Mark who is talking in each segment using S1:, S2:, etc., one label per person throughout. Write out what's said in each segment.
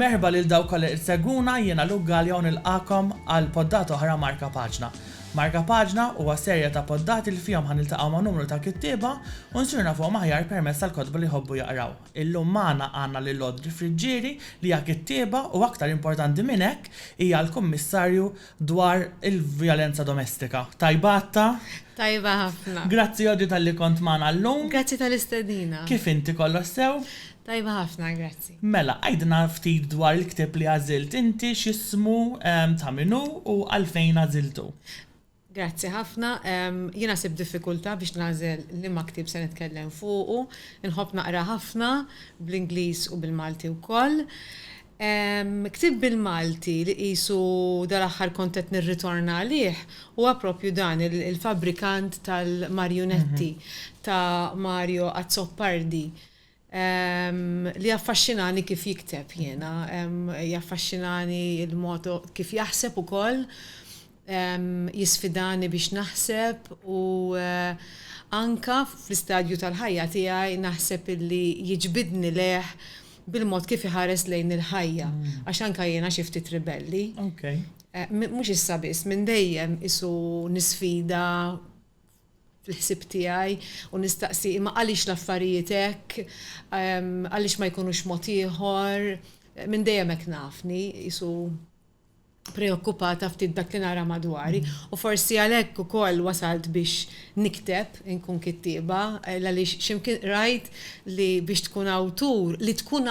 S1: Merħba lil dawk kollha seguna jiena Luggalja u nilqakom għal poddat oħra Marka Paġna. Marka Paġna huwa serja ta' poddati li fihom ħaniltaqgħu ma' numru ta' kittieba u nsir nafuhom aħjar permezz tal-kotba li jħobbu jaqraw. Illum magħna għandna lil Audrey Friġġieri li hija kittieba u aktar importanti minn hekk hija l-kummissarju dwar il-vjolenza domestika. Tajbatta?
S2: Tajba ħafna.
S1: Grazzi Audrey tal-li kont magħna llum.
S2: Grazzi tal-istedina.
S1: Kif inti kollox sew?
S2: Tajba ħafna, grazzi.
S1: Mela, għajdna ftit dwar il-ktib li għażilt inti x'ismu ta' minnu u għalfejn għażiltu.
S2: Grazzi ħafna. Jiena sib diffikultà biex nażel li ma ktib se nitkellem fuqu. Inħobb naqra ħafna bl-Ingliż u bil-Malti wkoll. Ktib bil-Malti li qisu dal-aħħar kont qed nirritorna għalih huwa proprju dan il-fabrikant tal-marjonetti ta' Mario Azzoppardi. Li affaxxinani kif jikteb jiena, jaffaxxinani il-mod kif jaħseb ukoll, jisfidani biex naħseb u anka fl-istadju tal-ħajja tiegħi naħseb illi jiġbidni leħ bil-mod kif iħares lejn il-ħajja, għax anka jiena xi ftit ribelli. Mhux issa biss, minn dejjem isu nisfida fil-ħsib tiegħi u nistaqsi imma għaliex l-affarijiet hekk, għaliex ma jkunux mod ieħor, minn dejjem hekk nafni, isu preokkupata ftit dak li nara madwari u forsi għalhekk ukoll wasalt biex nikteb inkun kittieba għaliex x'imkien rajt li biex tkun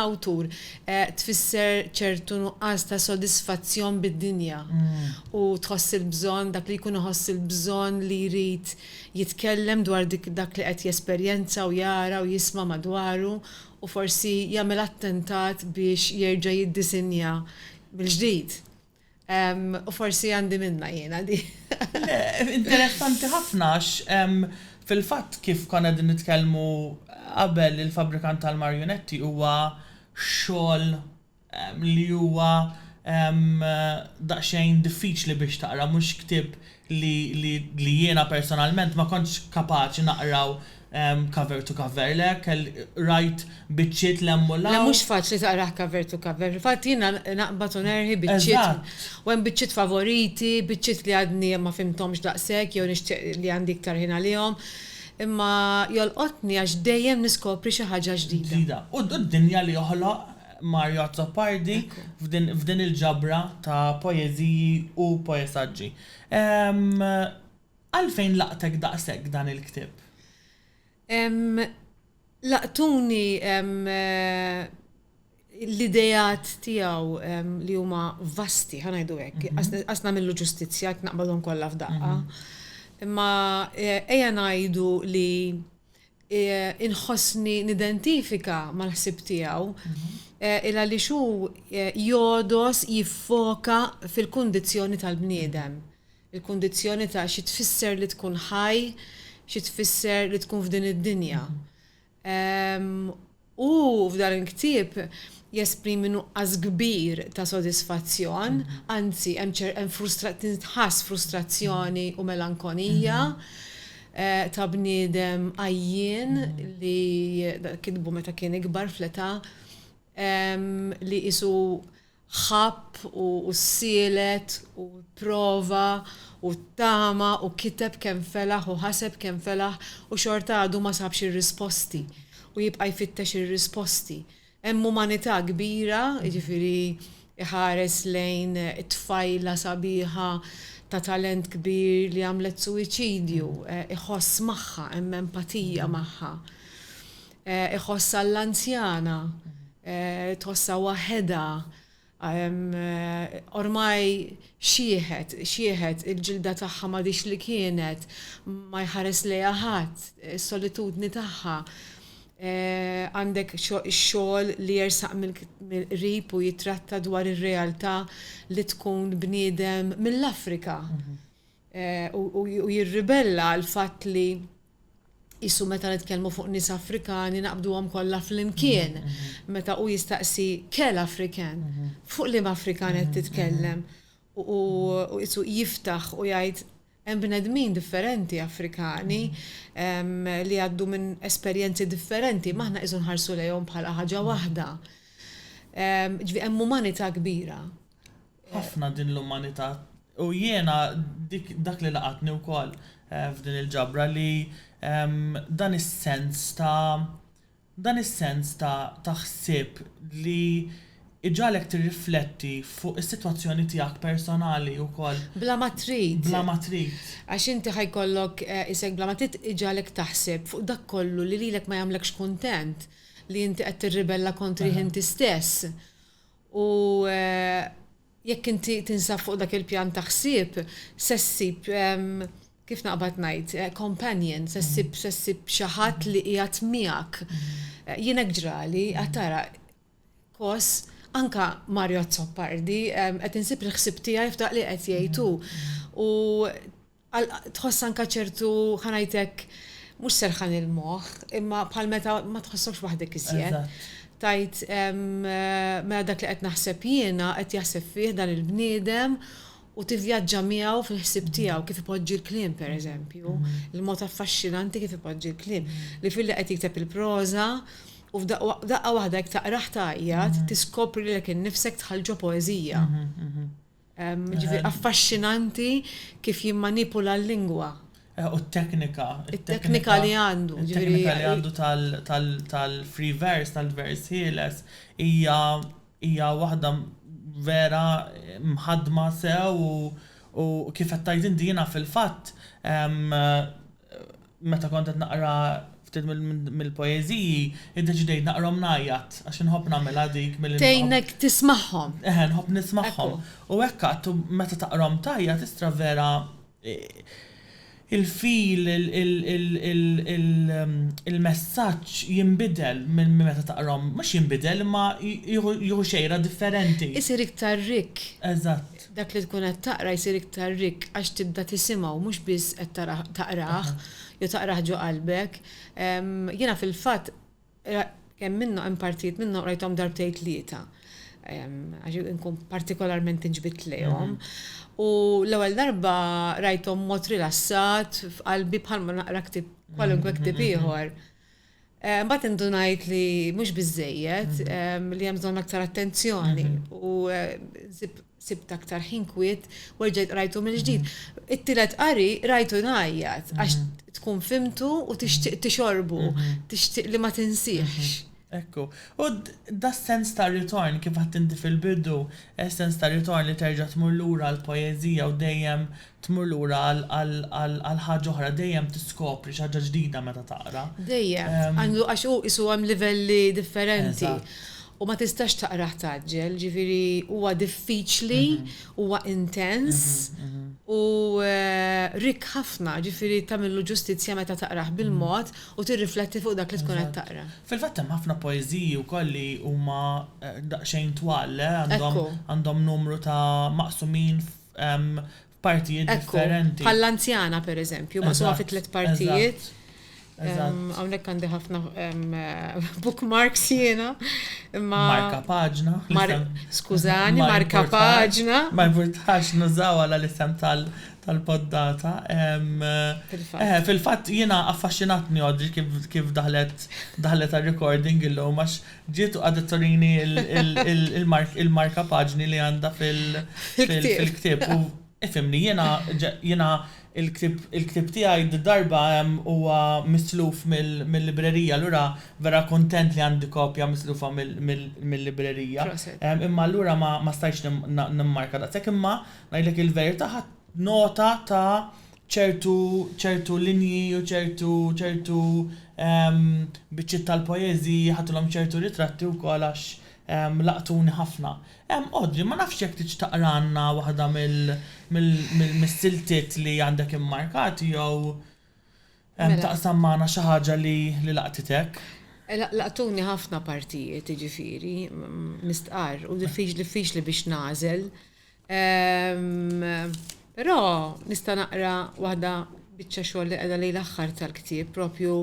S2: awtur tfisser ċertu nuqqas ta' sodisfazzjon bid-dinja u tħoss il-bżonn dak li jkun iħoss il-bżonn li jrid jitkellem dwar dak li qed jesperjenza u jara u jisma' madwaru u forsi jagħmel attentat biex jerġa' jiddisinja mill-ġdid. U forsi għandi minna jiena di.
S1: Interessanti ħafna fil-fatt kif konna din nitkellmu qabel il-fabrikant tal-marjonetti huwa xogħol li huwa daqsxejn diffiċli biex taqra mhux ktieb li jiena personalment ma kontx kapaċi naqraw cover to cover rajt biċċiet l-emmulaw.
S2: La mhux faċli taqrah cover to cover. Fatt jiena naqbad u nerħi biċċiet. U hemm biċċiet favoriti, biċċiet li għadni ma fimthomx daqshekk jew nixtieq li għandi iktar ħin għalihom. Imma jolqotni għax dejjem niskopri xi ħaġa ġdida.
S1: U d-dinja li joħloq Mario Azzoppardi f'din il-ġabra ta' poeżiji u poesaġġi. Għalfejn laqtek daqshekk dan il-ktieb?
S2: Laqtuni l-idejat tiegħu li huma vasti, ħanajdu hekk, qasna millu ġustizzja naqbalhom kollha f'daqqa. Imma ejja ngħidu li inħossni nidentifika mal-ħsieb tiegħu il għaliex hu jodos jiffoka fil-kundizzjoni tal-bniedem. Il-kundizzjoni ta' xi tfisser li tkun ħaj, xi tfisser li tkun f'din id-dinja. U f'dan il-ktieb jesprimi nuqqas kbir ta' sodisfazzjon, anzi hemm frustrazzjoni u melankolija ta' bniedem għajjien li kitbu meta kien ikbar fl-età li isu ħabb u s-sielet u prova u tama u kiteb kemm felaħ u ħaseb kemm felaħ u xorta għadu ma sabx ir-risposti u jibqa' jfittex ir-risposti. Hemm umanità kbira, jiġifieri iħares lejn it-tfajla sabiħa ta' talent kbir li għamlet suwiċidju, iħoss magħha, hemm empatija magħha. Iħoss għall-anzjana, tħossha waħedha. Ormai xieħet il-ġilda tagħha ma dix li kienet, ma jħares lejha ħadd, is-solitudni tagħha. Għandek xogħol li jersaq mill-qrib u jitratta dwar ir-realtà li tkun bniedem mill-Afrika. U jirribella għal fatt li Issu meta nitkellmu fuq nies Afrikani naqbduhom kollha flimkien. Meta hu jistaqsi kell Afrikan, fuq liema Afrikan qed titkellem u issu jiftaħ u jgħid hemm bnedmin differenti Afrikani li għaddu minn esperjenzi differenti, maħna iżu nħarsu lejhom bħala ħaġa waħda. Ġifi hemm umanità kbira.
S1: Ħafna din l-umanità. U jiena dak li laqatni wkoll f'din il-ġabra li dan is-sens ta' ħsieb li iġalek tirrifletti fuq is-sitwazzjoni tiegħek personali wkoll.
S2: Bla ma trid.
S1: Bla ma trid.
S2: Għax inti ħajkollok isek bla ma trid iġalek taħseb fuq dak kollu li lilek ma jagħmlekx kuntent li inti qed tirribella kontri inti stess. U jekk inti tinsab fuq dak il-pjan taħsib, sessib kif naqbad ngħid, companion, sessib xi ħadd li qiegħed miegħek. Jiena ġrali għatara kos anka Mario Zoppardi qed insib il-ħsieb tiegħi f'daq li qed jgħidu. U tħoss anka ċertu ħanajtek mhux serħan il-moħħ, imma bħal meta ma tħossokx waħdek iżjed. Tajt mela dak li qed naħseb jiena qed jaħseb fih dan il-bniedem u tivvjaġġa miegħu fil-ħsieb tiegħu kif ipoġġi l-kliem pereżempju, il-mod affaxxinanti kif ipoġġi l-kliem li fil-li qed jikteb il-proża u f'daqqa waħda jekk taqraħ tajjat tiskopri lek innifsek tħallġu poeżija. Ġifieri affaxxinanti kif jimmanipula l-lingwa.
S1: U t-teknika.
S2: Il-teknika li għandu.
S1: Il-teknika li għandu tal-free verse, tal-verse ħieles, hija waħda vera mħadma sew u kif qed tgħid jiena fil-fatt meta kont qed naqra ftit mill-poeżiji, iddeċidejt naqrom ngħajjat għax inħobb nagħmilha dik
S2: tgħinek tismagħhom.
S1: Nħobb nismagħhom. U hekk għadtu meta taqrom tajjat istra vera il-fil, il-messaġġ jinbidel minn meta taqrom, mhux jinbidel imma jieħu xejra differenti.
S2: Isir iktar rik.
S1: Eżatt.
S2: Dak li tkun qed taqra jsir iktar rik għax tibda tisimgħu mhux biss qed taqrah, jew taqrah ġo qalbek. Jiena fil-fatt kemm minnu hemm partijiet minnu rajthom darbtejn tlieta. Għax inkun partikolarment inġbit lejhom. U l-ewwel darba rajthom mod rilassat f'qalbi bħalma naqra ktib kwalunkwe ktib ieħor. Mbagħad indunajt li mhux biżejjed li hemm bżonn aktar attenzjoni u sibt aktar ħin kwiet u rġejt rajtu mill-ġdid. It-tielet qari rajtu ngħajjat għax tkun fimtu u tixtieq tixorbu, tixtieq li ma tinsihx.
S1: Ekku. U da sens ta' ritorn kif għat inti fil-bidu, sens ta' ritorn li terġa' tmur lura għal-poezija u dejjem tmur lura għal ħaġa oħra, dejjem tiskopri xi ħaġa ġdida meta taqra.
S2: Dejjem, għandu għax hu isu hemm livelli differenti. U ma tistax taqraħ taġġel, ġifieri huwa diffiċli, huwa intens u rik ħafna, ġifieri tagħmillu ġustizzja meta taqraħ bil-mod u tirrifletti fuq dak li tkun qed taqra.
S1: Fil-fatt hemm ħafna poeżiji wkoll li huma daqsxejn twal, għandhom numru ta' maqsumin f'partijiet differenti.
S2: Bħall-anzjana pereżempju, maqsuma fi 3 partijiet. Għawnek għandi ħafna bookmarks jiena.
S1: Marka paġna.
S2: Skużani, marka paġna.
S1: Ma jburtax nużaw għala l-isem tal-poddata. Fil-fatt jiena affaxxinatni Odri kif daħlet għal-recording il-lum għax ġietu għadet torini il-marka paġni li għanda fil-ktib. U ifimni jiena il-ktib tiegħi d-darba huwa misluf mill-librerija, allura vera kontent li għandi kopja mislufa mill-librerija. Imma allura ma stajx nimmarka daqshekk imma ngħidlek il-verità ħadd nota ta' ċertu linji u ċertu biċċiet tal-poeżi ħadulhom ċertu ritratti wkoll għax laqtuni ħafna. Odri, ma nafx jekk tiġ taqranna waħda mill-siltiet li għandek immarkati jew taqsam magħna xi ħaġa li laqtitek.
S2: Laqtuni ħafna partijiet jiġifieri mistqar u diffiċli biex nażel. Però nista' naqra waħda biċċa xogħol li qiegħda lejn l-aħħar tal-ktieb propju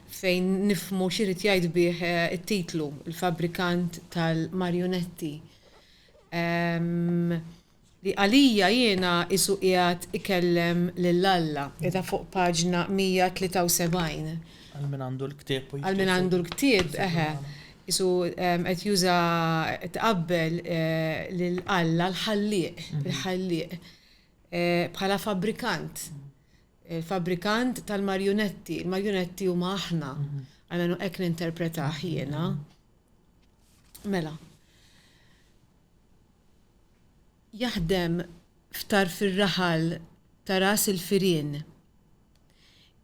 S2: fejn nifhmu x'irid jgħid bih it-titlu, il-Fabbrikant tal-Marjonetti. Li għalija jiena isu qiegħed ikellem lill-Alla, qiegħda fuq paġna 173.
S1: Għal min għandu l-ktieb.
S2: Għal min għandu l-ktieb, Isu qed juża tqabbel l-alla l-ħallieq, il-ħallieq bħala fabbrikant. Il-fabbrikant tal-marjonetti. Il-marjonetti huma aħna. Għalmenu hekk ninterpretaħ jiena. Mela. Jaħdem ftar fir-raħal ta' ras il-firien.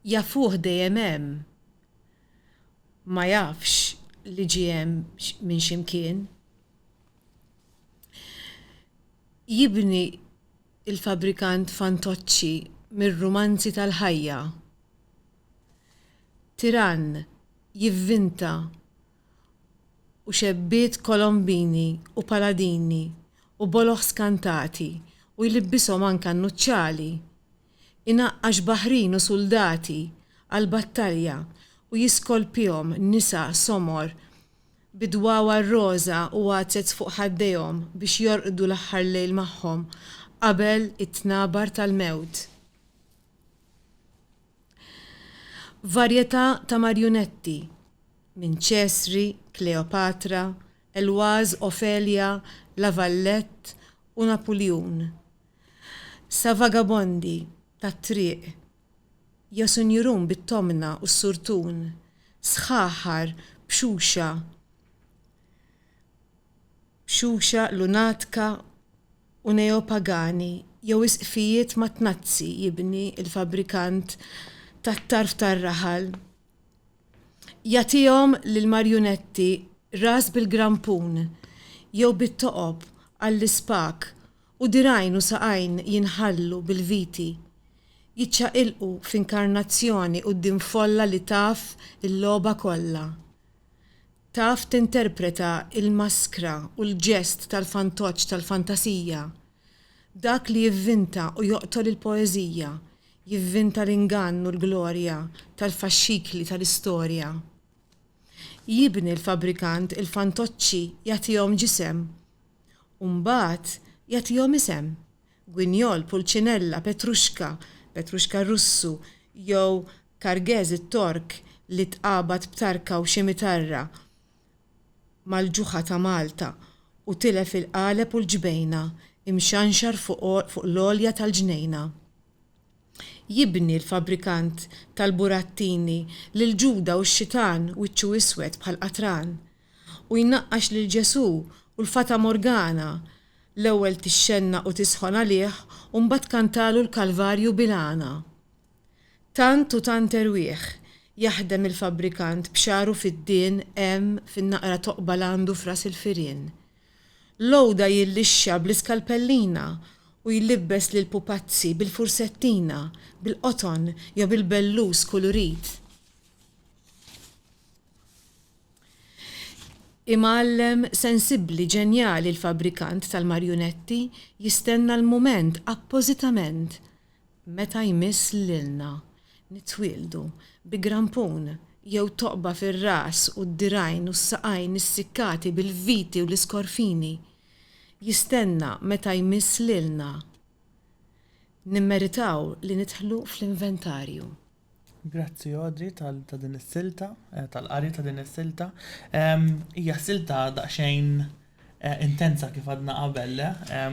S2: Jafuh dejjem hemm. Ma jafx li ġie hemm minn ximkien. Jibni il-fabrikant fantoċċi mir-rumanzi tal-ħajja. Tiran jivvinta u xebbiet kolombini u paladini u boloħ skantati u jlibbisom anka nuċċali. Inaqqax baħrin u soldati għal-battalja u jiskolpihom nisa somor bidwawa roza u għazzet fuq ħaddejhom biex jorqdu l-aħħar lejl magħhom qabel it-tnabar tal-mewt. Varjetà ta' marjonetti minn Ċesri, Kleopatra, Elwaz, Ofelia, Lavallette u Napoleon. Sa vagabondi tat-triq jasunjurun bit-tomna u s-surtun, sħaħar bxuxa lunatka u neopagani jew isqfijiet ma' tnazzi jibni il-fabrikant tat-tarf tar-raħal. Jagħtihom lill-marjonetti ras bil-grampun jew bit-toqob għall-ispak u dirajn u saqajn jinħallu bil-viti. Jiċċaqilqu f'inkarnazzjoni quddiem folla li taf il-logħba kollha. Taf tinterpreta il-maskra u l-ġest tal-fantoċċ tal-fantasija. Dak li jivvinta u joqtol il-poeżija, jivvinta l-ingann u l-glorja tal-faxxikli tal-istorja. Jibni l-fabrikant il-fantoċċi jagħtihom ġisem. U mbagħad jagħtihom isem. Gwinjol, Pulċinella, Petruxka Russu, jew Kargez it-Tork li tqabad b'tarka u ximitarra mal-ġuħa ta' Malta u tilef il-qaleb u l-ġbejna imxanxar fuq l-olja tal-ġnejna. Jibni l-fabrikant tal-burattini lil-ġuda u x-xitan wiċċu iswed bħal qatran u jnaqqax lil Ġesu u l-Fata Morgana l-ewwel tixxenna u tisħon għalih u mbagħad kantalu l-Kalvarju bilana. Tant u tant erwieħ jaħdem il-fabrikant b'xaru fid-dien hemm fin-naqra toqba għandu f'ras il-firien. Lowda jillixxa bl-iskalpellina u jillibbes lil pupazzi bil-fursettina, bil-qoton jew bil-bellus kulurit. Imgħallem sensibbli ġenjali l-fabrikant tal-marjonetti jistenna l-mument appożitament meta jmiss lilna nitwieldu bi grampun jew toqba fir-ras u d-dirajn u s-saqajn issikkati bil-viti u l-iskorfini. Jistenna meta jmiss lilna. Nimmeritaw li nidħlu fl-inventarju.
S1: Grazzi Audrey ta' din is-silta, tal-qari ta' din is-silta. Hija silta daqsxejn intensa kif għadna qabel,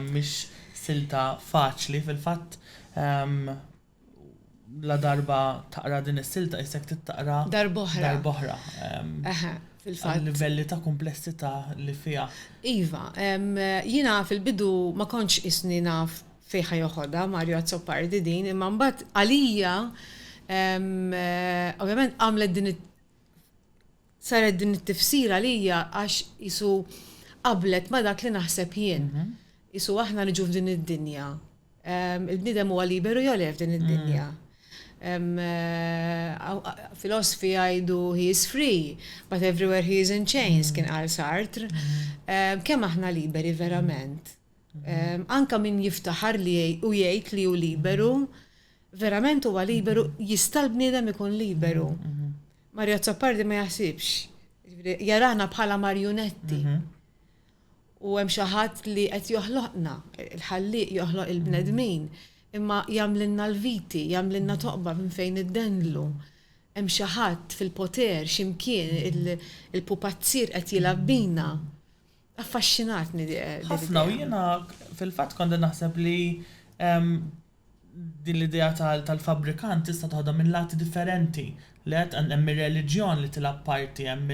S1: mhix silta faċli fil-fatt. La darba taqra din is-silta isek tittaqra darb'oħra. Fil-fatt. Livelli ta' komplessità li fiha.
S2: Iva, jiena fil-bidu ma kontx isni naf fejn joħodha Mario Azzopardi din, imma mbagħad għalija ovvjament għamlet saret din it-tifsira għalija għax isu qablet ma dak li naħseb jien. Isu aħna niġu f'din id-dinja. Il-bniedem huwa liberu jew le f'din id-dinja. Filosofi għajdu he is free, but everywhere he is in chains, kien għal Sartre. Kemm aħna liberi verament. Anka min jiftaħar li u jgħid li hu liberu, verament huwa liberu, jista' l-bniedem ikun liberu. Mario Azzopardi ma jaħsibx. Jarana bħala marjonetti. U hemm xi ħadd li qed joħloqna, il-ħalliq joħloq il-bnedmin. Imma jamlinna l-viti, jamlinna toqba minn fejn id-denlu. hemm xi ħadd fil-poter x'imkien il-pupazzir qed jilgħab bina. Affaxxinatni
S1: ħafna u jiena fil-fatt kont naħseb li din l-idea tal-fabrikant tista' toħodha minn lati differenti. Li qed hemm ir-reliġjon li tilab parti, hemm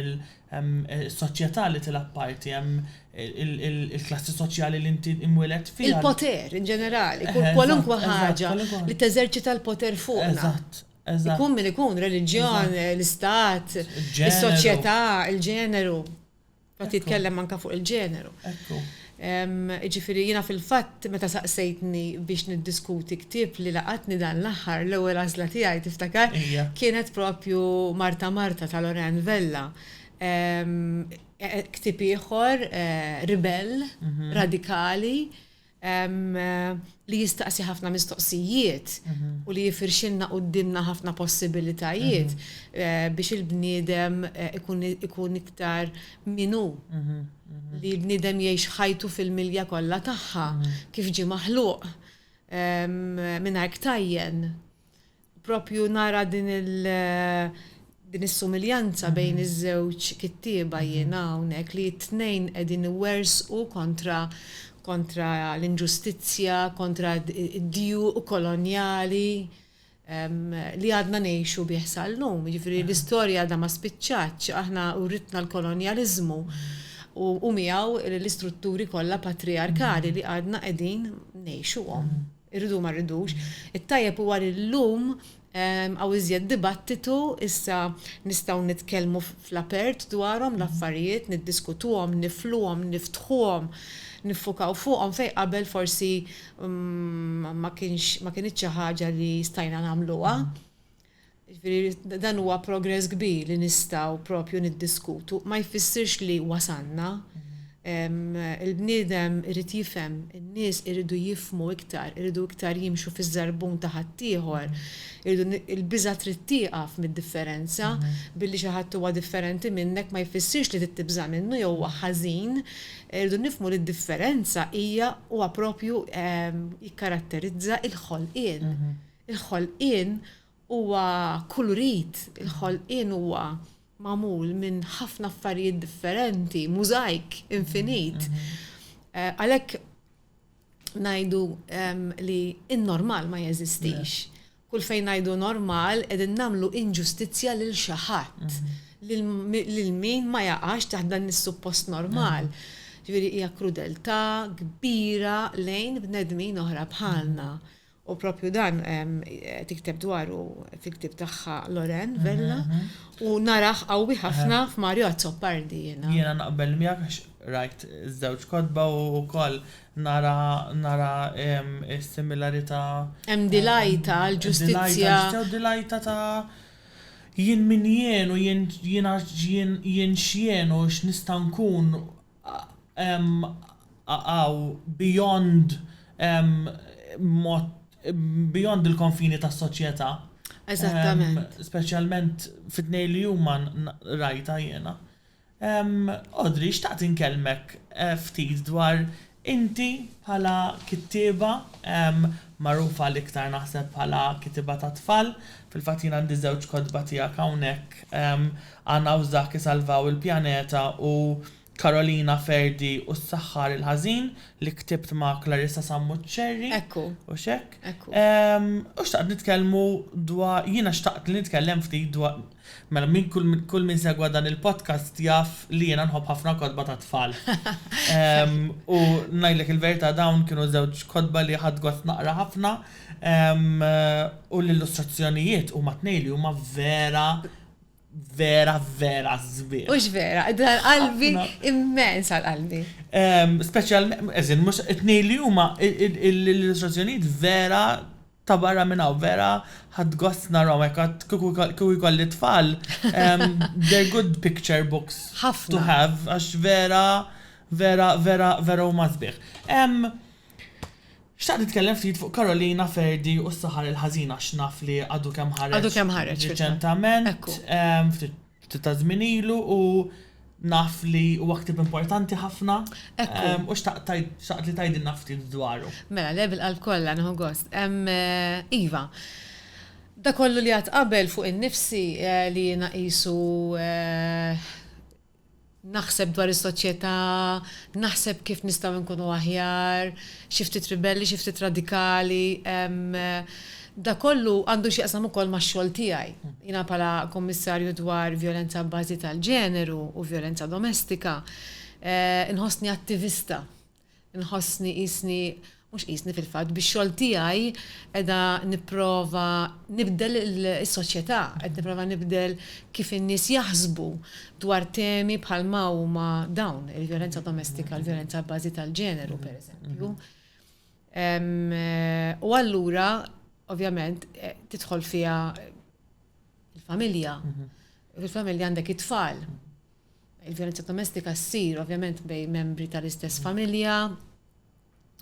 S1: is-soċjetà li tilab parti, hemm il-klassi soċjali li inti imwieled fiha.
S2: Il-poter in ġenerali, kwalunkwe ħaġa li teżerċita l-poter fuqna.
S1: Eżatt.
S2: Ikun min ikun, reliġjon, l-istat, is-soċjetà, il-ġeneru. Qed jitkellem anke fuq il-ġeneru. Ġifieri jiena fil-fatt meta saqsejtni biex niddiskuti ktieb li laqatni dan l-aħħar l-ewwel għażla tiegħi tiftakar kienet propju Marta ta' Loren Vella. Ktieb ieħor ribell, radikali, li jistaqsi ħafna mistoqsijiet u li jifirxilna qudiemna ħafna possibilitajiet biex il-bniedem ikun iktar minu. Li l-bniedem jgħix ħajtu fil-milja kollha tagħha kif ġie maħluq mingħajr tajjen. Propju nara din is-sumiljanza bejn iż-żewġ kittieba jiena hawnhekk li t-tnejn qegħdin iwersqu kontra l-inġustizzja, kontra d-dju koloniali li għadna ngħixu bih llum. Ġifieri l-istorja għadha ma spiċċatx, aħna uritna l-kolonjaliżmu u miegħu l-istrutturi kollha patriarkali li għadna qegħdin ngħixuhom. Irridu ma rridux. It-tajjeb huwa li llum għaw iżjed dibattitu, issa nistgħu nitkellmu fl-apert dwarhom l-affarijiet, niddiskutuhom, nifluhom, niftħuhom, nifukaw fuqhom fejn qabel forsi ma kienx xi ħaġa li stajna nagħmluha. Jiġifieri dan huwa progress kbir li nistgħu propju niddiskutu, ma jfissirx li wasanna. Il-bniedem irid jifhem, in-nies iridu jifhmu iktar, iridu iktar jimxu fiż-żarbun ta' ħaddieħor. Il-biża' trid tieqaf mid-differenza billi xi ħadd huwa differenti minnek ma jfissirx li tibża' minnu jew huwa ħażin. Irridu nifhmu li d-differenza hija huwa propju jikkaratterizza il-ħolqien. Il-ħolqien huwa kulurit, il-ħolqien huwa magħmul minn ħafna affarijiet differenti, mużajk infinit. Għalhekk ngħidu li in-normal ma jeżistix. Kull fejn ngħidu normal qegħdin nagħmlu inġustizzja lil xi ħadd, lil min ma jaqax taħt dan is-suppost normal. Ġifieri hija krudeltà kbira lejn bnedmin oħra bħalna. U propju dan tikteb dwaru fil-ktib tagħha Loren Vella u naraħ qawwi ħafna f'Mario Azzopardi jiena.
S1: Jiena naqbel miegħek għax rajt iż-żewġ kotba u wkoll nara is-similarità. Hemm
S2: dilajta l-ġustizzja.
S1: Dilajta ta' jien min jien u jien x'jien u x'nista' nkun beyond beyond il-konfini tas-soċjetà.
S2: Eżattament.
S1: Speċjalment fit-tnejn li huma rajta jiena. Odri, xtaqt inkellmek ftit dwar inti bħala kittieba magħrufa l-iktar naħseb bħala kittieba ta' tfal. Fil-fatt jiena għandi żewġ kotba tiegħek hawnhekk Anna u Zaki salvaw il-pjaneta u Karolina Ferdi u s-saħħar il-ħażin li ktibt ma' Clarissa Sammuċċerri.
S2: Ekku.
S1: U xek. U xtaqt nitkellmu dwar, jiena xtaqt li nitkellem ftit dwar, mela min kull min segwa dan il-podcast jaf li jiena nħobb ħafna kotba ta' tfal. U ngħidlek il-verità dawn kienu żewġ kotba li ħadd gost naqra ħafna u l-illustrazzjonijiet huma tnejn li huma vera żbieħ.
S2: Ux vera, qalbi immens għal-qalbi.
S1: Speċjalment, eżin, mux it-nej li huma l-illustrazzjonijiet vera ta' barra minnaw, vera ħad gost narom, kuku jkolli tfal, they're good picture books to have, għax vera huma żbieħ. Xtaqt nitkellem ftit fuq Karolina Ferdi u s-saħar il-ħażina x'naf li għadu kemm ħareġ riċentament, ftit ta' żmien ilu u naf li huwa ktieb importanti ħafna. U xtaqt li tgħidilna ftit dwaru.
S2: Mela, level qalb kollha nieħu gost. Iva, Da kollu li għat qabel fuq in-nifsi li jiena qisu naħseb dwar is-soċjetà, naħseb kif nistgħu nkunu aħjar, xi ftit ribelli, xi ftit radikali. Da kollu għandu xi qasam ukoll max-xogħol tiegħi. Jiena bħala kommissarju dwar violenza bbażi tal-ġeneru u violenza domestika, inħossni attivista, inħossni mhux qisni fil-fatt biex xogħol tiegħi qiegħda nipprova nibdel is-soċjetà, qed nipprova nibdel kif in-nies jaħsbu dwar temi bħalma huma dawn, il-vjolenza domestika, il-vjolenza bbażi tal-ġeneru pereżempju. U allura ovvjament tidħol fiha il-familja. Fil-familja għandek it-tfal. Il-vjolenza domestika ssir ovvjament bejn membri tal-istess familja.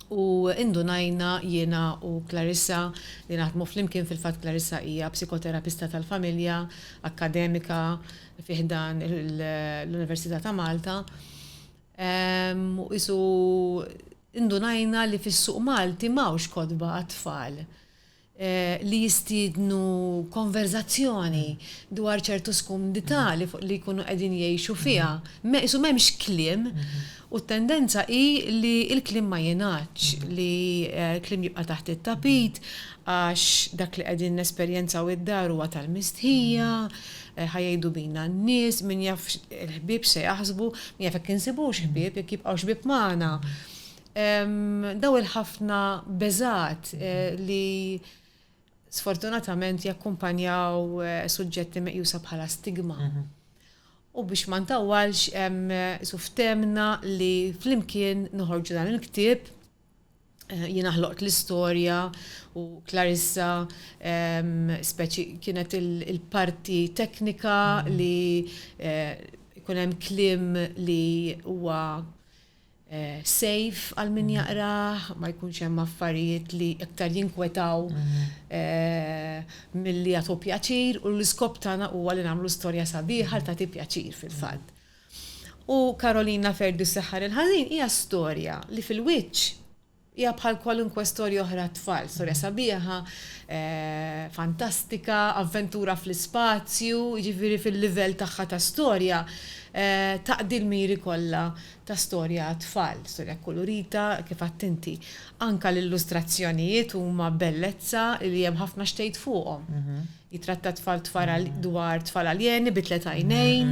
S2: U indunajna jiena u Clarissa li naħdmu flimkien fil-fatt Clarissa hija psikoterapista tal-familja, akademika fiħdan l-Università ta' Malta. U isu indunajna li fis-suq Malti m'hawnx kodba għat-tfal li jistidnu konverzazzjoni dwar ċertu skumdità li jkunu qegħdin jgħixu fiha. Isu m'hemmx kliem. U t-tendenza hi li l-kliem ma jingħadx, li l-kliem jibqa' taħt it-tapit għax dak li qegħdin nesperjenzaw id-dar huwa tal-mistħija, ħajjgħidu bina n-nies, min jaf il-ħbieb se jaħsbu, min jaf jekk insibux ħbieb, jekk jibqgħu ħbieb magħna. Daw il-ħafna beżat li sfortunatament jakkumpanjaw suġġetti meqjusa bħala stigma. U biex ma ntawwalx ftemna li flimkien noħorġu dan il-ktieb, jiena ħloqt l-istorja u Clarissa speċi kienet il-parti teknika li jkun hemm kliem li huwa safe għal min jaqra, ma jkunx hemm affarijiet li iktar jinkwetaw milli jagħtu pjaċir u l-iskop tagħna huwa li nagħmlu storja sabiħa tagħti pjaċir fil-fatt. U Karolina Ferdi s-seħħar il-ħażin hija storja li fil-wiċċ hija bħal kwalunkwe storja oħra tfal, storja sabiħa, fantastika, avventura fl-ispazju, jiġifieri fil-livell tagħha ta' storja. Taqdi l-miri kollha ta' storja tfal, storja kolorita, kif attenti. Anka l-illustrazzjonijiet huma bellezza li hemm ħafna xtejt fuqhom. Jitratta tfal dwar tfal aljeni bitlet għajnejn.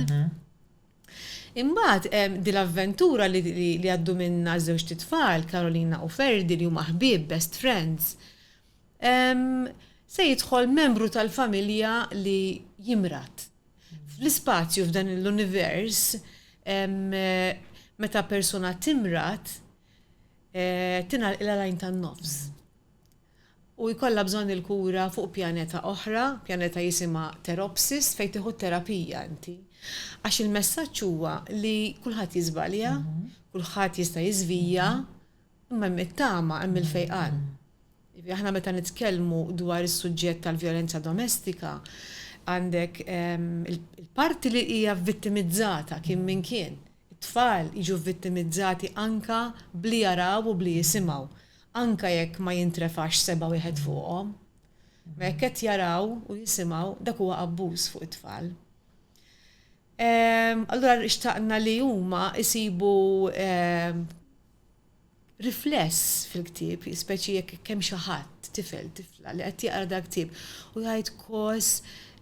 S2: Imbagħad din l-avventura li għaddu minna żewġ tfal, Karolina u Ferdi li huma ħbieb best friends, se jidħol membru tal-familja li jimrat. Fl-ispazju f'dan l-univers, meta persuna timrat, tingħalaq il-lajn tan-nofs. U jkollha bżonn il-kura fuq pjaneta oħra, pjaneta jisimha Teropsis, fejn tieħu terapija inti. Għax il-messaġġ huwa li kulħadd jiżbalja, kulħadd jista' jiżvija, imma hemm it-tama, hemm il-fejqan. Aħna meta nitkellmu dwar is-suġġett tal-vjolenza domestika, għandek il-parti li hija vittimizzata kien min kien. It-tfal jiġu vittimizzati anka bli jaraw u bli jisimgħu. Anka jekk ma jintrefax seba' wieħed fuqhom. Ma jekk qed jaraw u jisimgħu dak huwa abbuż fuq it-tfal. Allura xtaqna li huma isibu rifless fil-ktieb, speċi jekk kemm xi ħadd tifel, tifla li qed jaqra dak ktieb u jgħid kos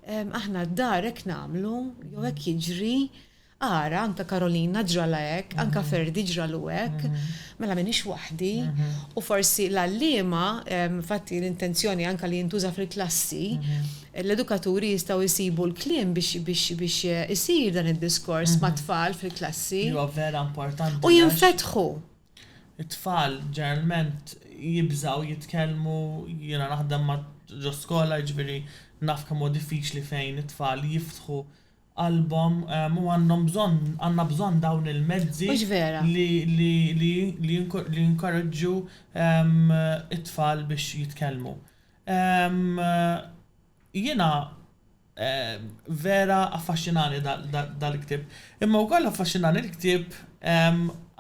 S2: aħna d-dar hekk nagħmlu, jew hekk jiġri, ara anke Karolina ġrala hekk, anke Ferdi ġralu hekk, mela m'iniex waħdi, u forsi l-għalliema, fatti l-intenzjoni anke li jintuża fil-klassi, l-edukaturi jistgħu jsibu l-kliem biex isir dan id-diskors ma' tfal fil-klassi.
S1: Huwa vera importanti.
S2: U jinfetħu.
S1: It-tfal ġeneralment jibżaw jitkellmu, jiena naħdem ma' ġo skola, ġifieri naf kemm hu diffiċli fejn it-tfal jiftħu qalbhom u għandna bżonn dawn il-mezzi li jinkoraġġu it-tfal biex jitkellmu. Jiena vera affaxxinani dal-ktieb. Imma wkoll affaxxinani l-ktieb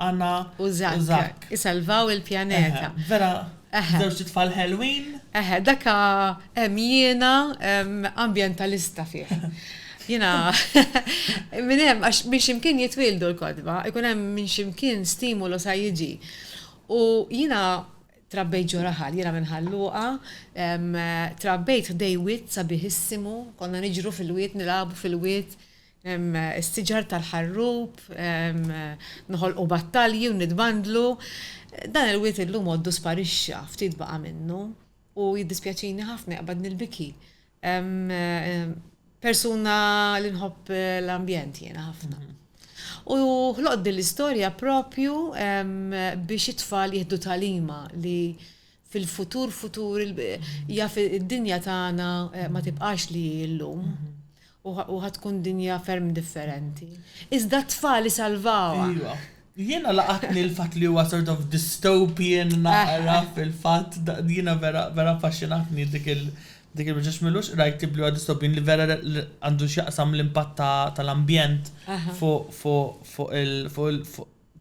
S1: Anna
S2: u Zak. Isalvaw il-pjaneta.
S1: Vera. Żewġ tfal Halloween.
S2: Daka jiena ambientalista fih. Jiena minn hemm għax minn ximkien jitwildu l-kodba, ikun hemm minn ximkien stimulu sa jiġi. U jiena trabbejt ġoraħal, jiena minn ħalluqa, trabbejt dejwit sabiħissimu, konna niġru fil-wiet, nilabu fil-wiet, istiġar tal-ħarrub, nħolqu battalji u nidbandlu. Dan il-wiet illum għoddu sparixxa, ftit baqa' minnu u jiddispjaċini ħafna jaqbad nil-biki. Persuna li nħobb l-ambjent jiena ħafna. U ħloqt l-istorja propju biex it-tfal jieħdu talima li fil-futur jaf id-dinja tagħna ma tibqax li llum u ħatkun dinja ferm differenti. Iżda t-tfal salvawa.
S1: Jiena laqatni l-fatt li huwa sort of dystopian naqra fil-fatt, jiena vera affaxxinatni dik il-biex milux rajt li huwa dystopian li vera għandu x'jaqsam l-impatt tal-ambjent fuq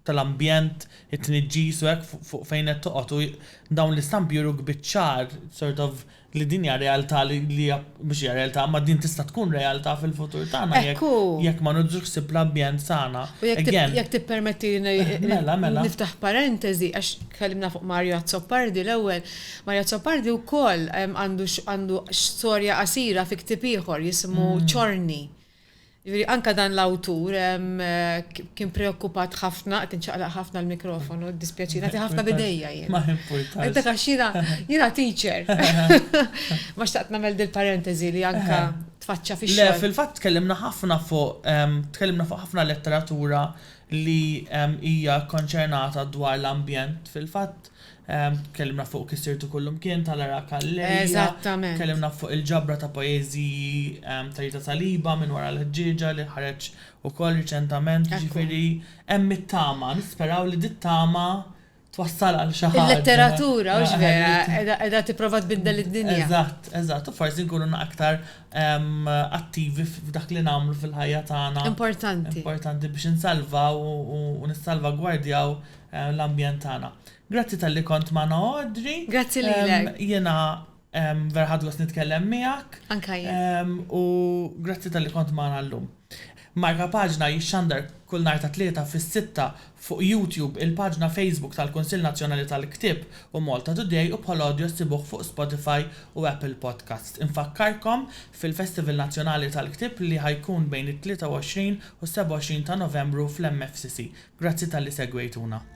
S1: tal-ambjent, it-tniġġis u hekk fuq fejn qed toqgħod u dawn l-istampi juru biċ-ċar sort of li din hija realtà li biex hija realtà, ma din tista' tkun realtà fil-futur tagħna jekk ma nużux ħsieb l-ambjent tagħna.
S2: U jekk tippermetti niftaħ parentesi għax tkellimna fuq Mario Azzopardi l-ewwel. Mario Azzopardi wkoll għandu storja qasira fi ktieb ieħor jismu Ċorni. Anka dan l-awtur kien preokkupat ħafna, qed inċaqlaq ħafna l-mikrofonu, dispjaċina ti ħafna bidejja jien.
S1: Ma importanti.
S2: Dak għax jiena teacher. Ma xtaqt nagħmel dil-parentesi li anka tfaċċa fix-xogħol.
S1: Le, fil-fatt tkellimna ħafna fuq ħafna letteratura li hija konċernata dwar l-ambjent. Fil-fatt tkellimna fuq Kissirtu kullum kien tal-Ara Kalleja.
S2: Eżattament.
S1: Tkellimna fuq il-ġabra ta' poeżiji ta' Rita Saliba minn wara l-ħġieġa li ħareġ ukoll riċentament, ġifieri hemm it-tama, nisperaw li dit-tama twassal għal xi ħaġa. Il-letteratura
S2: u x'vera qiegħda tipprova tbiddel id-dinja.
S1: Eżatt, u forsi nkunu aktar attivi f'dak li nagħmlu fil-ħajja tagħna. Importanti biex insalvaw u nissalvagwardjaw l-ambjent tagħna. Grazzi tal-li kont magħna Audrey.
S2: Grazzi lilek.
S1: Jiena vera ħadd gost nitkellem miegħek.
S2: Anke jien.
S1: U grazzi tal-li kont magħna llum. Marka Paġna jixxandar kull nhar ta' tlieta fis-sitta fuq YouTube, il-paġna Facebook tal-Kunsill Nazzjonali tal-Ktieb u Malta Today u bħal audio ssibuh fuq Spotify u Apple Podcasts. Infakkarkom fil-Festival Nazzjonali tal-Ktieb li ħajkun bejn it-23 u 27 ta' Novembru fl-MFCC. Grazzi tal-li segwejtuna.